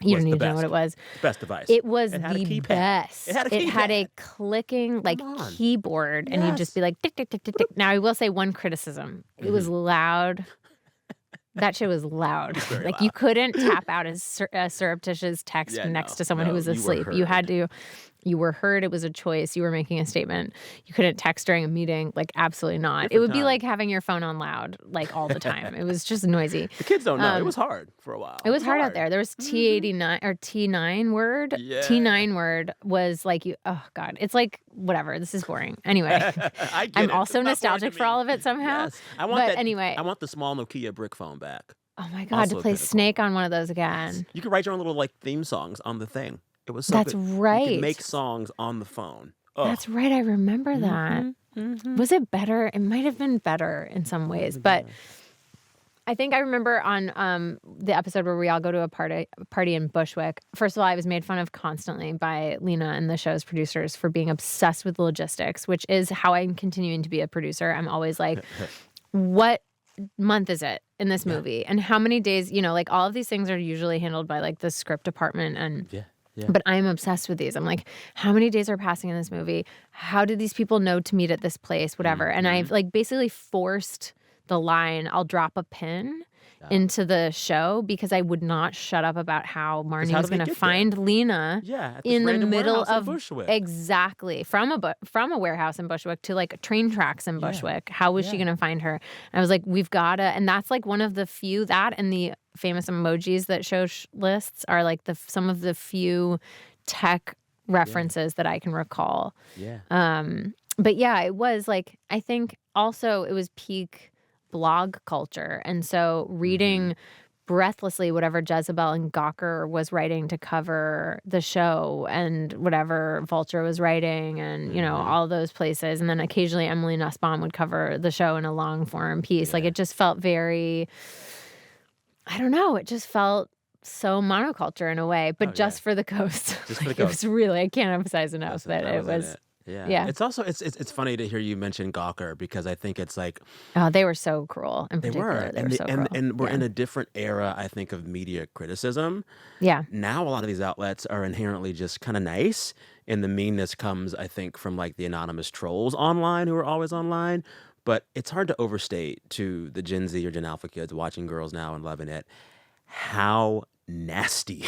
you was don't the need to know what best, it was. the best device. It was It had a the keypad. It best. had a It had keypad. a clicking, Come like, on. keyboard, and you'd just Yes. be like, "Tick, tick, tick, tick, tick." Now, I will say one criticism. It was Mhm. loud. That shit was It loud. was very Like, you loud. couldn't tap out a surreptitious text Yeah, next no, to someone who no, was you were asleep. You had heard. to you were heard, it was a choice, you were making a statement. You couldn't text during a meeting, like, absolutely not. It Different would be time. like having your phone on loud, like, all the time. It was just noisy. The kids don't know. It Um was hard for a while. it It was was hard out hard. there. There was Mhm. T89 or T9 word. Yeah. T9 word was like you oh god. It's like whatever. This is boring. Anyway, I get I'm it. also It's not boring to nostalgic for me. all of it somehow. Yes. But anyway, I want the small Nokia brick phone back. oh my god, to Also a play pinnacle. Snake on one of those Yes. again. You could write your own little like theme songs on the thing. It was so That's good. You could right. make songs on the phone. Oh. That's right. I remember that. Mhm. Mhm. Was it better? It might have been better in some Might have ways, been but better. I think I remember on the episode where we all go to a party in Bushwick. First of all, I was made fun of constantly by Lena and the show's producers for being obsessed with logistics, which is how I'm continuing to be a producer. I'm always like, what month is it in this Yeah. movie? And how many days, like all of these things are usually handled by like the script department and Yeah. Yeah. but I'm obsessed with these. I'm like, how many days are passing in this movie? How did these people know to meet at this place? Whatever. And I've Mhm. like basically forced the line, I'll drop a pin Yeah. into the show because I would not shut up about how 'Cause Marnie how was do they going to get there? find Lena Yeah, at this in the random middle warehouse in of Bushwick. exactly from a warehouse in Bushwick to like train tracks in Yeah. Bushwick. How was she Yeah. going to find her? And I was like, we've got to, and that's like one of the few that and the famous emojis that show lists are like some of the few tech references that I can recall. Yeah. But yeah, it was like, I think also it was peak blog culture. And so reading breathlessly whatever Jezebel and Gawker was writing to cover the show and whatever Vulture was writing and, all those places. And then occasionally Emily Nussbaum would cover the show in a long form piece. Like it just felt very, I don't know, it just felt so monoculture in a way, but just for the coast. Just for the It coast. was really, I can't emphasize enough that it was. Yeah. It's also it's funny to hear you mention Gawker because I think it's like Oh, they were so cruel in they particular. were They were so cruel. and we're in a different era, I think, of media criticism. Yeah. Now a lot of these outlets are inherently just kind of nice, and the meanness comes, I think, from like the anonymous trolls online who are always online. But it's hard to overstate to the Gen Z or Gen Alpha kids watching Girls Now and loving it how nasty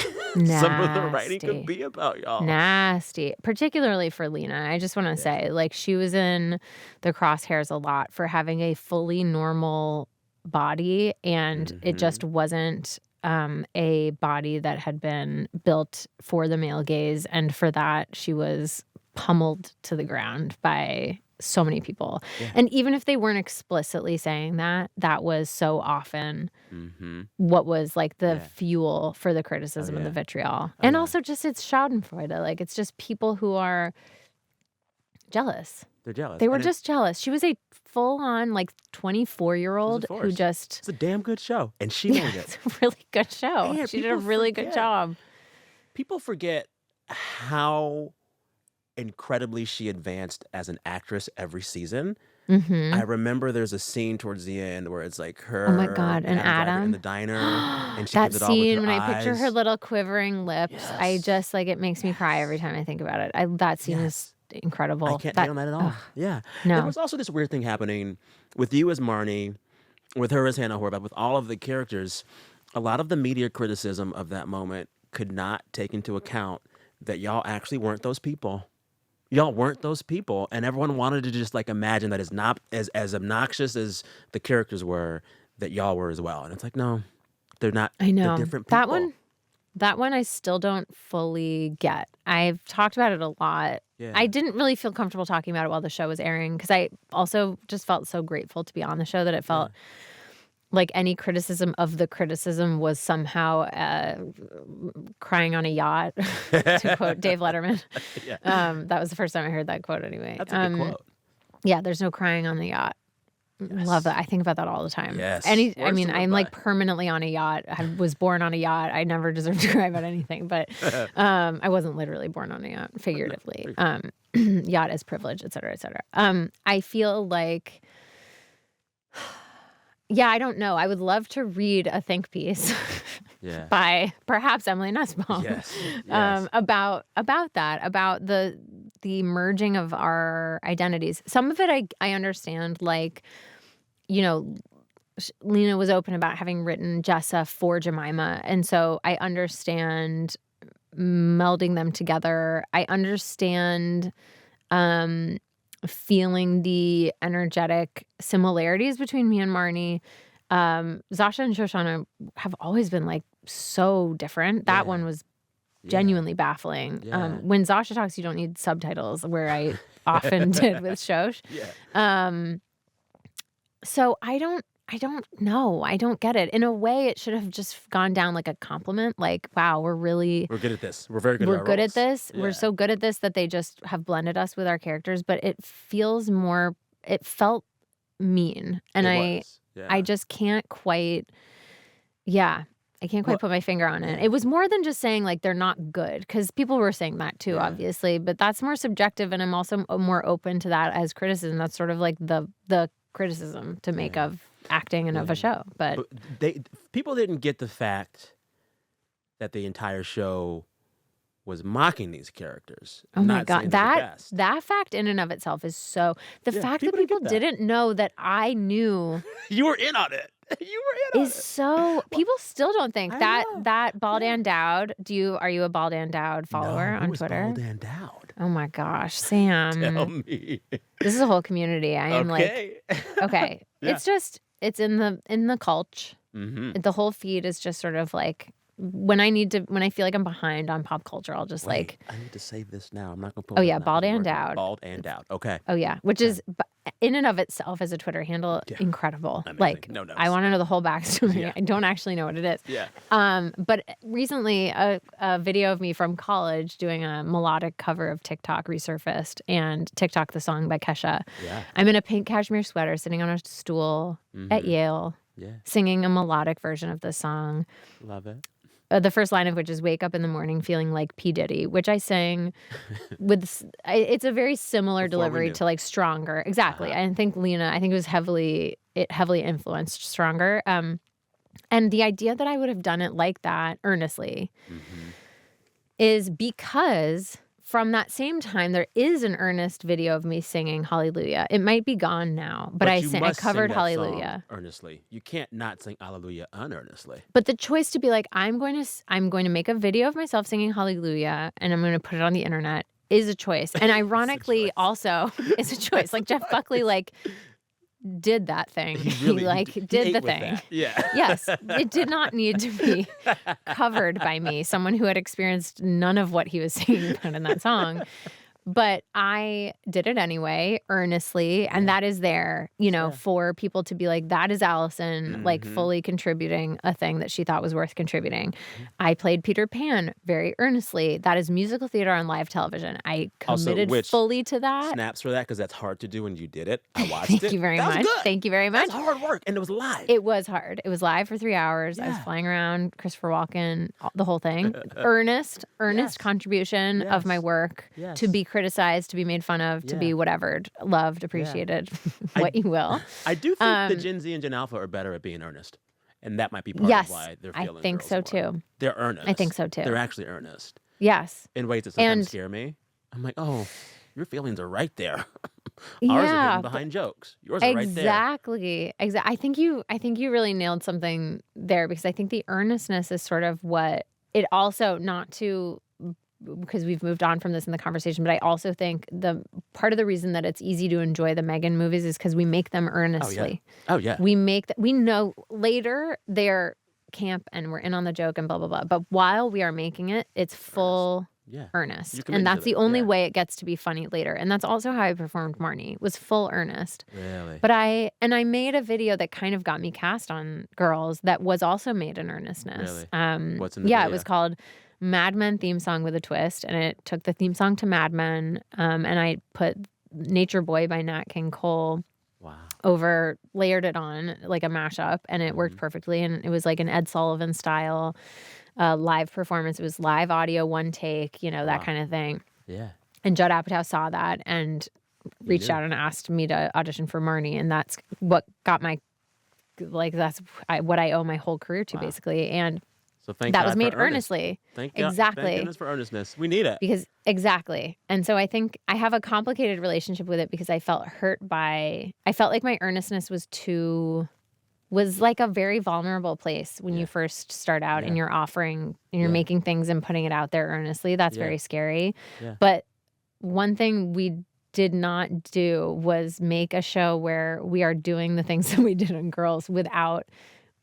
some of the writing could be about y'all. Nasty. Particularly for Lena. I just want to say, like, she was in the crosshairs a lot for having a fully normal body, and it just wasn't a body that had been built for the male gaze. And for that, she was pummeled to the ground by so many people. And even if they weren't explicitly saying that, that was so often what was like the fuel for the criticism and the vitriol. And also just it's Schadenfreude. Like it's just people who are jealous. They're jealous. They were just jealous. She was a full-on like 24-year-old who just... It's a damn good show. And she made it. It's a really good show. And she did a really good job. People forget how incredibly she advanced as an actress every season. I remember there's a scene towards the end where it's like her Oh my God, and Adam in the diner and she that gives it all with scene her when eyes. I picture her little quivering lips, I just like it makes me cry every time I think about it. That scene is incredible. I can't take on that at all. Yeah. No. There was also this weird thing happening with you as Marnie, with her as Hannah Horvath, with all of the characters. A lot of the media criticism of that moment could not take into account that y'all actually weren't those people. Y'all weren't those people, and everyone wanted to just like imagine that it's not as obnoxious as the characters were, that y'all were as well. And it's like, no, they're not. I know. They're different people. That one I still don't fully get. I've talked about it a lot. Yeah. I didn't really feel comfortable talking about it while the show was airing because I also just felt so grateful to be on the show that it felt like any criticism of the criticism was somehow crying on a yacht, to quote Dave Letterman. That was the first time I heard that quote anyway. That's a good quote. Yeah, there's no crying on the yacht. Love that. I think about that all the time. Yes. I'm like permanently on a yacht. I was born on a yacht. I never deserved to cry about anything, but I wasn't literally born on a yacht, figuratively. Yacht as privilege, et cetera, et cetera. I feel like, I don't know. I would love to read a think piece by perhaps Emily Nussbaum about that, about the merging of our identities. Some of it I understand, like, Lena was open about having written Jessa for Jemima. And so I understand melding them together. I understand feeling the energetic similarities between me and Marnie. Zasha and Shoshana have always been like so different. That one was genuinely baffling. When Zasha talks, you don't need subtitles, where I often did with Shosh. So I don't know. I don't get it. In a way, it should have just gone down like a compliment. Like, wow, we're good at this. We're very good. We're good at this. We're so good at this that they just have blended us with our characters. But it felt mean, and I just can't quite. I can't quite put my finger on it. It was more than just saying like they're not good, because people were saying that too, obviously. But that's more subjective, and I'm also more open to that as criticism. That's sort of like the criticism to make of acting and of a show. But people didn't get the fact that the entire show was mocking these characters. Oh my God, that fact in and of itself is so. The fact that people didn't know that I knew you were in on it. You were in on it. So people still don't think that Baldan Dowd. Are you a Baldan Dowd follower on Twitter? Baldan Dowd. Oh my gosh, Sam. Tell me. This is a whole community. I am okay. It's just it's in the culture. The whole feed is just sort of like when I feel like I'm behind on pop culture, I'll just Wait, I need to save this now. I'm not going to pull oh it up yeah, now Bald 'cause I'm and working on it. Dowd. Bald and Dowd. Okay. Oh yeah, which Okay. is in and of itself as a Twitter handle Yeah. incredible. Amazing. Like No notes. I want to know the whole backstory. Yeah. I don't actually know what it is. Yeah. But recently a video of me from college doing a melodic cover of TikTok resurfaced, and TikTok the song by Kesha. Yeah. I'm in a pink cashmere sweater sitting on a stool at Yale Yeah. singing a melodic version of the song. Love it. The first line of which is "Wake up in the morning feeling like P Diddy," which I sang with. It's a very similar Before we delivery knew. to like "Stronger." Exactly. I think Lena. I think it heavily influenced "Stronger." And the idea that I would have done it like that earnestly is because from that same time there is an Earnest video of me singing Hallelujah. It might be gone now, but you I must covered sing that Hallelujah. song earnestly. You can't not sing Hallelujah unearnestly. But the choice to be like, I'm going to make a video of myself singing Hallelujah and I'm going to put it on the internet is a choice. And ironically also is a choice. Like Jeff Buckley did that thing. He Did ate the with thing. that. Yeah. Yes, it did not need to be covered by me, someone who had experienced none of what he was singing about in that song. But I did it anyway, earnestly, and that is there, for people to be like, that is Allison, like fully contributing a thing that she thought was worth contributing. I played Peter Pan very earnestly. That is musical theater on live television. I committed fully to that. Snaps for that because that's hard to do when you did it. I watched Thank it. you very That was much. good. Thank you very much. That's hard work, and it was live. It was hard. It was live for 3 hours. I was Yeah. flying around, Christopher Walken, the whole thing. Earnest Yes. contribution of my Yes. work Yes. to be criticized, to be made fun of, to be Yeah. whatevered, loved, appreciated, what you will. I do think the Gen Z and Gen Alpha are better at being earnest. And that might be part Yes, of why they're I feeling think girls so more. too. They're earnest. I think so too. They're actually earnest Yes. in ways that sometimes And- scare me. I'm like, oh, your feelings are right there. Ours are Yeah, hidden behind jokes. Yours are right there. exactly. I think you really nailed something there, because I think the earnestness is sort of what it also, not to, because we've moved on from this in the conversation, but I also think the part of the reason that it's easy to enjoy the M3GAN movies is because we make them earnestly. Oh, yeah. We know later they're camp and we're in on the joke and blah, blah, blah. But while we are making it, it's full Yeah. earnest. You're committed And to that's the it, only yeah. way it gets to be funny later. And that's also how I performed Marnie, was full earnest. Really? But I made a video that kind of got me cast on Girls that was also made in earnestness. Really? What's in the Yeah, video? it was called Mad Men Theme Song with a Twist, and it took the theme song to Mad Men, and I put Nature Boy by Nat King Cole Wow. layered it on like a mashup, and it worked perfectly. And it was like an Ed Sullivan style live performance. It was live audio, one take, that Wow. kind of thing. Yeah. And Judd Apatow saw that and reached knew. out and asked me to audition for Marnie, and that's what got what I owe my whole career to, Wow. basically. And So thank that God was for made earnest. earnestly. Thank God. Exactly. Thank goodness for earnestness. We need it. Because exactly. And so I think I have a complicated relationship with it, because I felt like my earnestness was like a very vulnerable place when you first start out and you're offering and you're making things and putting it out there earnestly. That's very scary. Yeah. But one thing we did not do was make a show where we are doing the things that we did on Girls without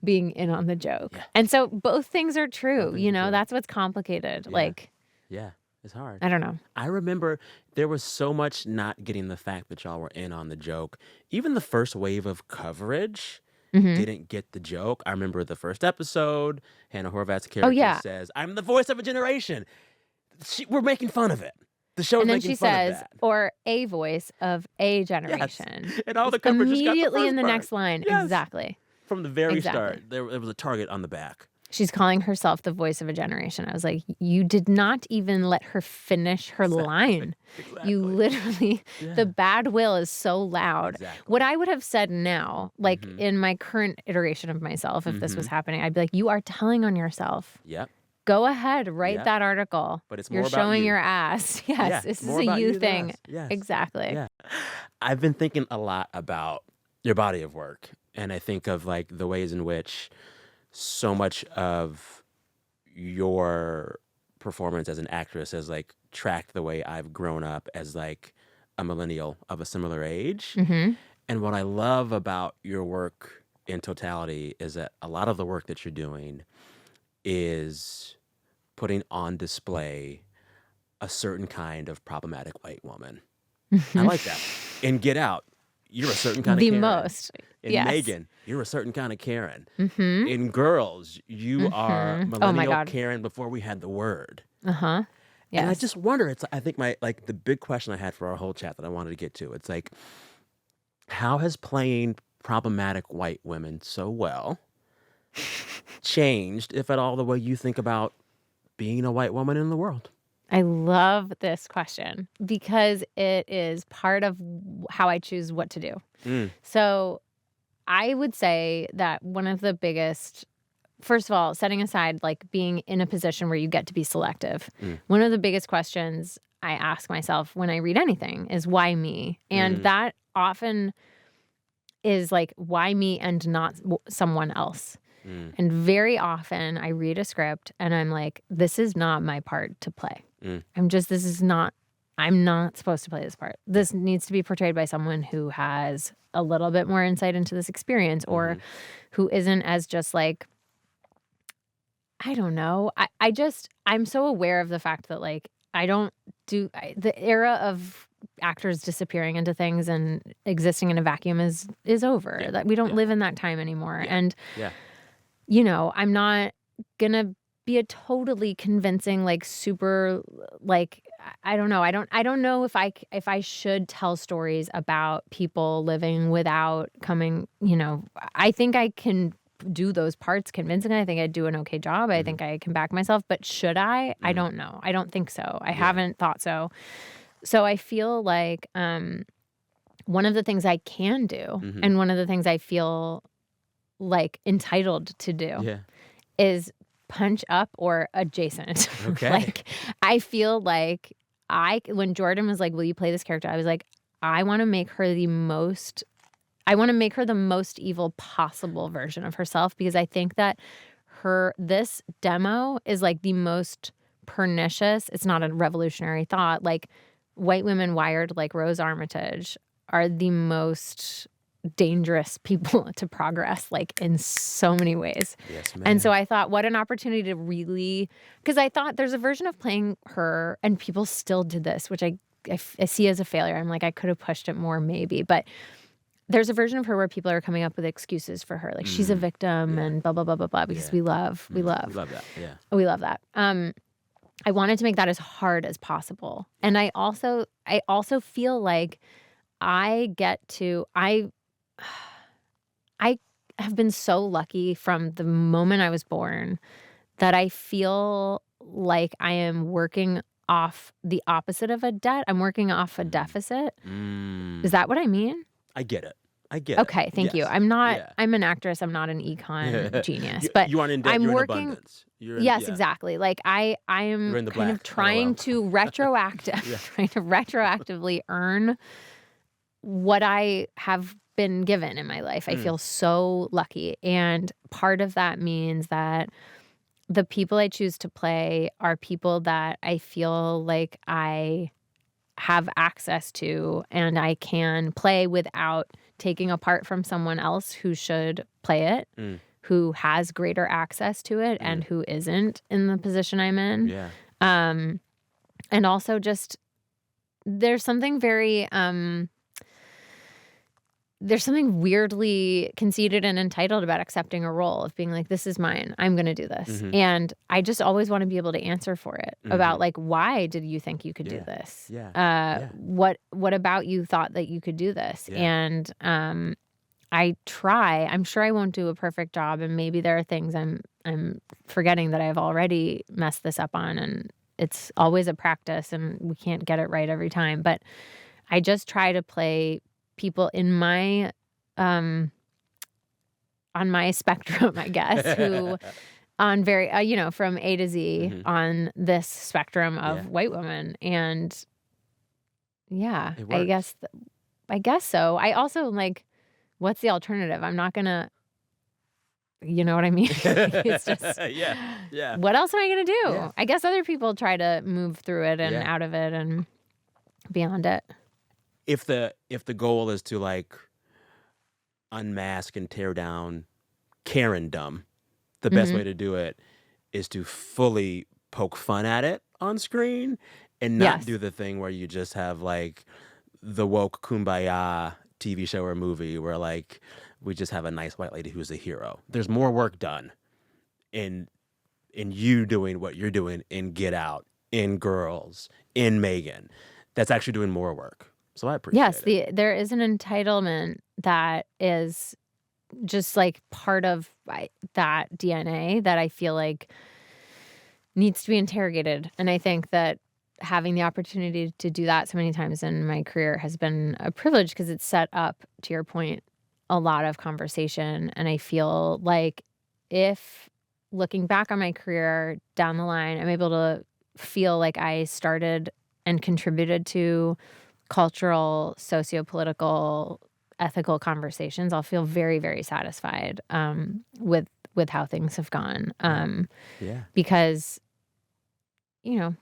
being in on the joke. Yeah. And so both things are true. Both things are true. That's what's complicated. Yeah. Like, Yeah. It's hard. I don't know. I remember there was so much not getting the fact that y'all were in on the joke. Even the first wave of coverage didn't get the joke. I remember the first episode, Hannah Horvath's character says, "I'm the voice of a generation." We're making fun of it. The show is And then making she fun says, of that. or a voice of a generation. And all the coverage just got the Immediately first in the part. next line. Yes. Exactly. From the very Exactly. start, there was a target on the back. She's calling herself the voice of a generation. I was like, you did not even let her finish her line. Exactly. You literally, the bad will is so loud. Exactly. What I would have said now, like in my current iteration of myself, if this was happening, I'd be like, you are telling on yourself. Yep. Go ahead, write Yep. that article. But it's You're more about showing you. your ass. Yes, Yeah, this is more a about you than thing. us. Yes. Exactly. Yeah. I've been thinking a lot about your body of work. And I think of like the ways in which so much of your performance as an actress has like tracked the way I've grown up as like a millennial of a similar age. Mm-hmm. And what I love about your work in totality is that a lot of the work that you're doing is putting on display a certain kind of problematic white woman. I like that. In Get Out, you're a certain kind of The Karen. most. In Yes. Megan, you're a certain kind of Karen. Mm-hmm. In Girls, you are Mm-hmm. Oh my millennial God. Karen before we had the word. Uh-huh. And I Yes. just wonder, I think the big question I had for our whole chat that I wanted to get to, it's like, how has playing problematic white women so well changed, if at all, the way you think about being a white woman in the world? I love this question because it is part of how I choose what to do. Mm. So I would say that one of the biggest, first of all, setting aside like being in a position where you get to be selective, one of the biggest questions I ask myself when I read anything is why me? And that often is like, why me and not someone else? And very often I read a script and I'm like, this is not my part to play. I'm not supposed to play this part. This needs to be portrayed by someone who has a little bit more insight into this experience or who isn't as just like, I don't know. I'm so aware of the fact that like, the era of actors disappearing into things and existing in a vacuum is over. Yeah. That we don't Yeah. live in that time anymore. Yeah. And Yeah. you know, I'm not gonna be a totally convincing, like super, like I don't know. I don't know if I should tell stories about people living without coming. You know, I think I can do those parts convincingly. I think I do an okay job. I think I can back myself. But should I? I don't know. I don't think so. I haven't thought so. So I feel like one of the things I can do, and one of the things I feel like entitled to do is punch up or adjacent. Okay. Like I feel like when Jordan was like, will you play this character? I was like, I want to make her the most evil possible version of herself because I think that this demo is like the most pernicious. It's not a revolutionary thought. Like white women wired like Rose Armitage are the most dangerous people to progress, like in so many ways. Yes, ma'am. And so I thought, what an opportunity to really, because I thought there's a version of playing her, and people still did this, which I see as a failure. I'm like, I could have pushed it more, maybe, but there's a version of her where people are coming up with excuses for her, like she's a victim and blah blah blah blah blah. Because we love that. Yeah, we love that. I wanted to make that as hard as possible, and I also feel like I have been so lucky from the moment I was born that I feel like I am working off the opposite of a debt. I'm working off a deficit. Is that what I mean? I get it. Okay, thank you. Yes. I'm not. Yeah. I'm an actress. I'm not an econ genius. But you aren't in debt. I'm You're working. in abundance. Yes, exactly. Like I am You're in the kind of black. trying LOL. to retroactively earn what I have been given in my life. I feel so lucky. And part of that means that the people I choose to play are people that I feel like I have access to and I can play without taking a part from someone else who should play it, who has greater access to it and who isn't in the position I'm in. Yeah. And also just there's something very there's something weirdly conceited and entitled about accepting a role of being like, this is mine. I'm going to do this. And I just always want to be able to answer for it about like, why did you think you could do this? Yeah. What about you thought that you could do this? Yeah. And I'm sure I won't do a perfect job. And maybe there are things I'm forgetting that I've already messed this up on. And it's always a practice and we can't get it right every time. But I just try to play people in my on my spectrum, I guess, who on very from A to Z on this spectrum of white women. And I guess so. I also like, what's the alternative? I'm not gonna, you know what I mean? It's just yeah. What else am I gonna do? Yeah. I guess other people try to move through it and out of it and beyond it. If the goal is to like unmask and tear down Karendom, the best way to do it is to fully poke fun at it on screen and not Yes. do the thing where you just have like the woke kumbaya TV show or movie where like we just have a nice white lady who's a hero. There's more work done in you doing what you're doing in Get Out, in Girls, in M3GAN. That's actually doing more work. So I appreciate Yes, it. there is an entitlement that is just like part of that DNA that I feel like needs to be interrogated. And I think that having the opportunity to do that so many times in my career has been a privilege because it's set up, to your point, a lot of conversation. And I feel like if looking back on my career down the line, I'm able to feel like I started and contributed to cultural, socio-political, ethical conversations, I'll feel very, very satisfied with how things have gone. Yeah. Because,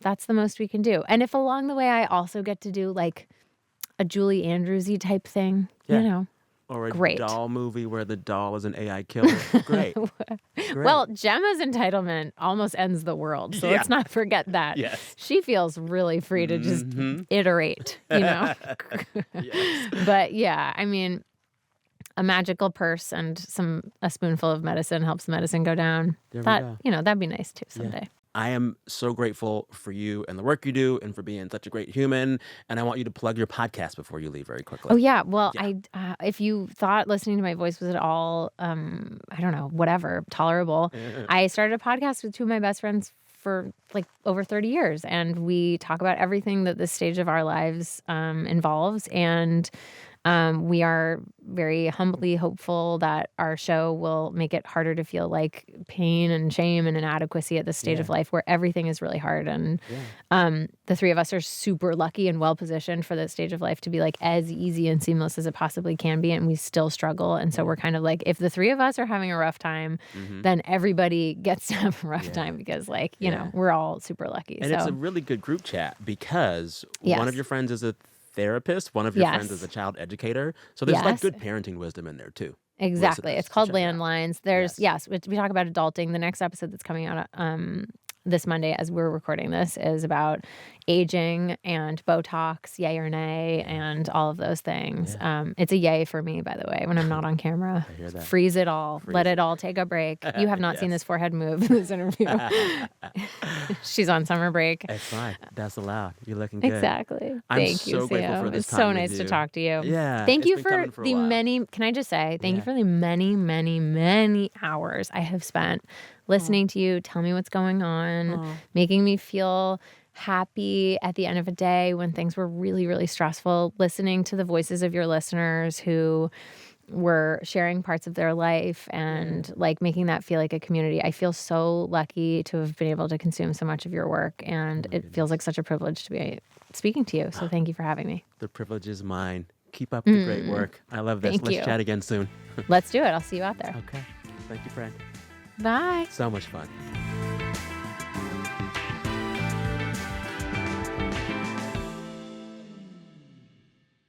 that's the most we can do. And if along the way I also get to do like a Julie Andrewsy type thing, Yeah. Or a great. doll movie where the doll is an AI killer. Great. Well, Gemma's entitlement almost ends the world. So let's not forget that. Yes. She feels really free to just iterate, Yes. But yeah, I mean, a magical purse and a spoonful of medicine helps the medicine go down. There we That, go. that'd be nice too someday. I am so grateful for you and the work you do and for being such a great human. And I want you to plug your podcast before you leave very quickly. Oh, yeah. Well, if you thought listening to my voice was at all, I don't know, whatever, tolerable, I started a podcast with two of my best friends for like over 30 years. And we talk about everything that this stage of our lives involves. And we are very humbly hopeful that our show will make it harder to feel like pain and shame and inadequacy at this stage of life where everything is really hard. And the three of us are super lucky and well positioned for this stage of life to be like as easy and seamless as it possibly can be. And we still struggle. And so we're kind of like, if the three of us are having a rough time, then everybody gets to have a rough time because like, we're all super lucky. And it's a really good group chat because one of your friends is a therapist, one of your friends is a child educator. So there's like good parenting wisdom in there too. Exactly. Listeners, It's called check it out. Landlines. There's, we talk about adulting. The next episode that's coming out this Monday as we're recording this is about aging and Botox, yay or nay, and all of those things. It's a yay for me, by the way, when I'm not on camera. I hear that. Freeze it all. Let it all take a break. You have not seen this forehead move in this interview. She's on summer break. It's fine. That's allowed. You're looking good. Exactly. I'm Thank you, so grateful Sam. for this It's so time with nice to you. talk to you. Yeah. Thank it's you been for coming a the while. many, can I just say, thank you for the many, many, many hours I have spent listening to you, tell me what's going on, making me feel happy at the end of a day when things were really, really stressful, listening to the voices of your listeners who were sharing parts of their life and like making that feel like a community. I feel so lucky to have been able to consume so much of your work, and it feels like such a privilege to be speaking to you. So thank you for having me. The privilege is mine. Keep up the great work. I love this. Thank Let's you. chat again soon. Let's do it. I'll see you out there. Okay. Thank you, friend. Bye. So much fun.